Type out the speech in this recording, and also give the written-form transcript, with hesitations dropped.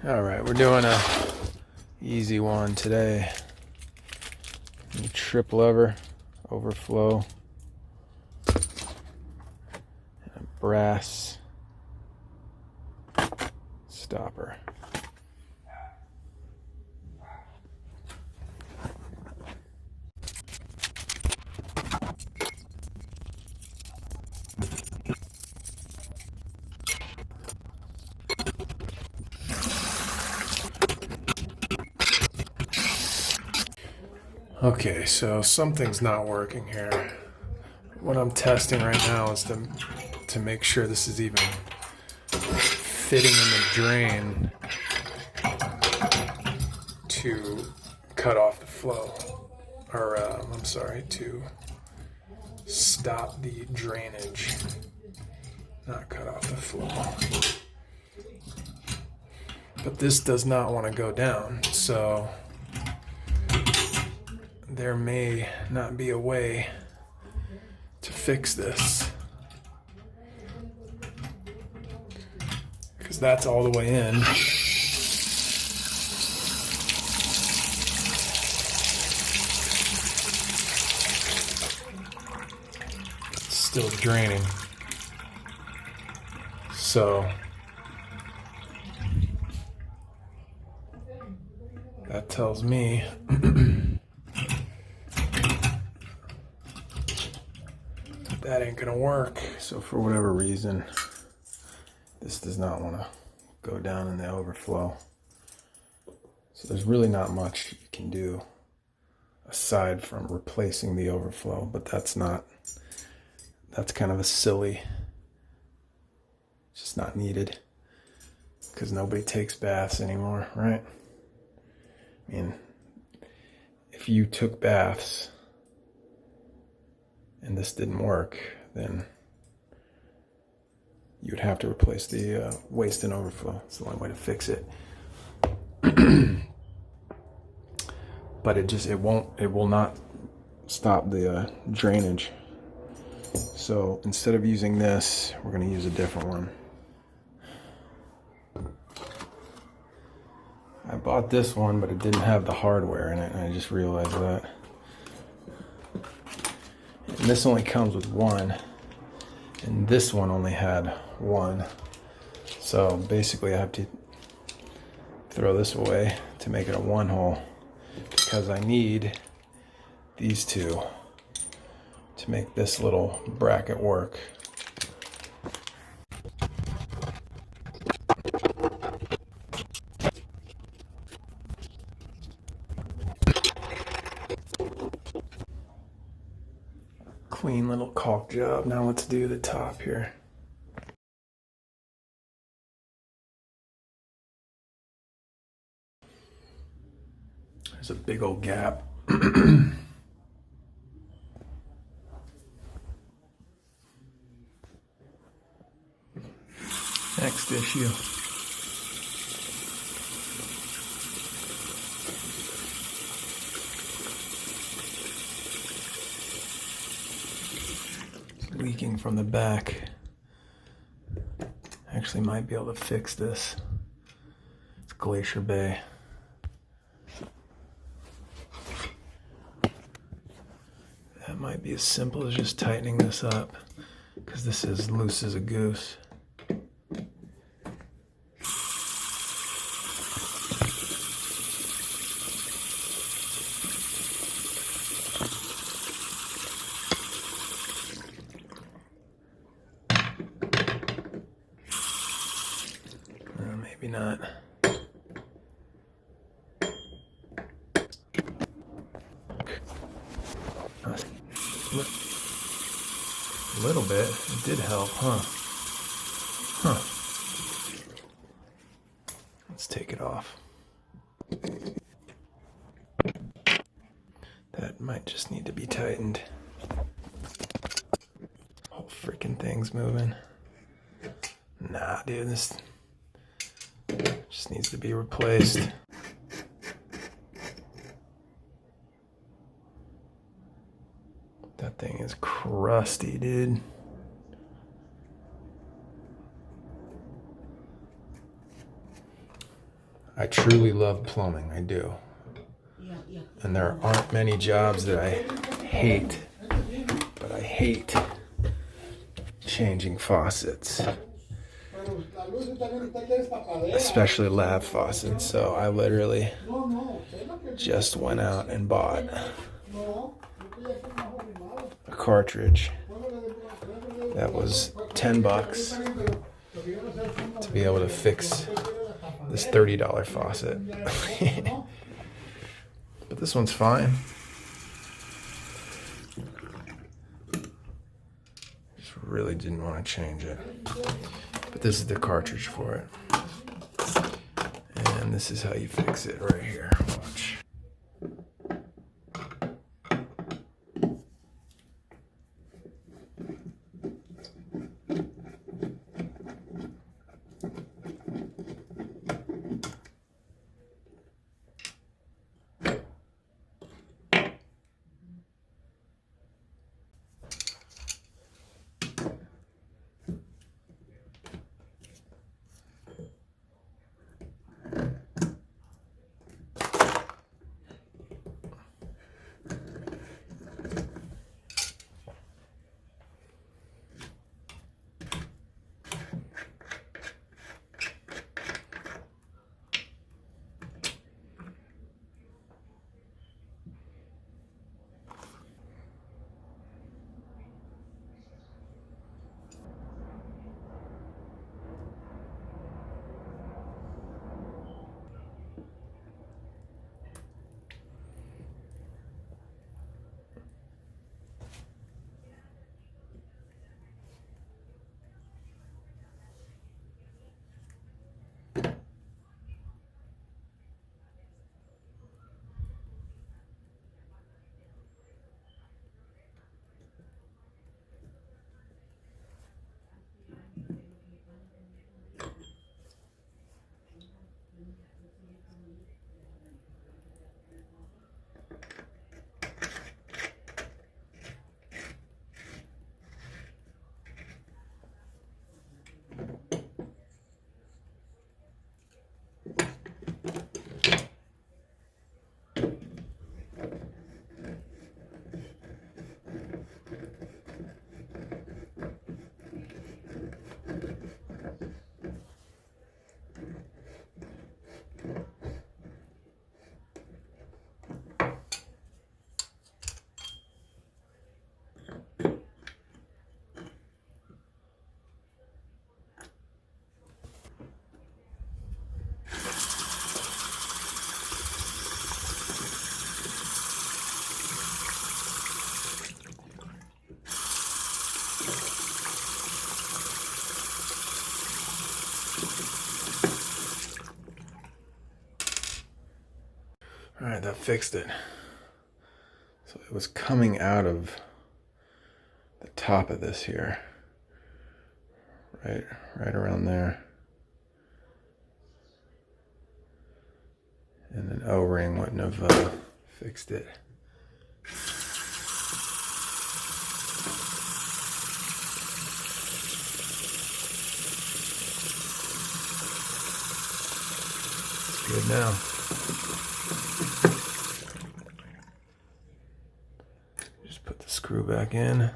All right, we're doing a easy one today. Trip lever, overflow, and a brass stopper. Okay, so something's not working here. What I'm testing right now is to make sure this is even fitting in the drain to cut off the flow, or to stop the drainage, not cut off the flow. But this does not want to go down, so there may not be a way to fix this, because that's all the way in. It's still draining. So that tells me that ain't gonna work. So for whatever reason, this does not want to go down in the overflow. So there's really not much you can do aside from replacing the overflow, but that's kind of a silly, it's just not needed, because nobody takes baths anymore, right? I mean, if you took baths and this didn't work, then you would have to replace the waste and overflow. It's the only way to fix it. But it will not stop the drainage. So instead of using this, we're going to use a different one. I bought this one, but it didn't have the hardware in it, and I just realized that. And this only comes with one, and this one only had one. So basically I have to throw this away to make it a one hole, because I need these two to make this little bracket work. Clean little caulk job. Now let's do the top here. There's a big old gap. Next issue. Leaking from the back. Actually might be able to fix this. It's Glacier Bay. That might be as simple as just tightening this up, because this is loose as a goose. Maybe not. A little bit. It did help, huh? Let's take it off. That might just need to be tightened. Whole freaking thing's moving. Nah, dude, this just needs to be replaced. That thing is crusty, dude. I truly love plumbing, I do. And there aren't many jobs that I hate, but I hate changing faucets, especially lab faucets. So I literally just went out and bought a cartridge that was $10 to be able to fix this $30 faucet. But this one's fine. Just really didn't want to change it. But this is the cartridge for it. And this is how you fix it right here. Watch. All right, that fixed it. So it was coming out of the top of this here, right around there. And an O-ring wouldn't have fixed it. It's good now. Just put the screw back in.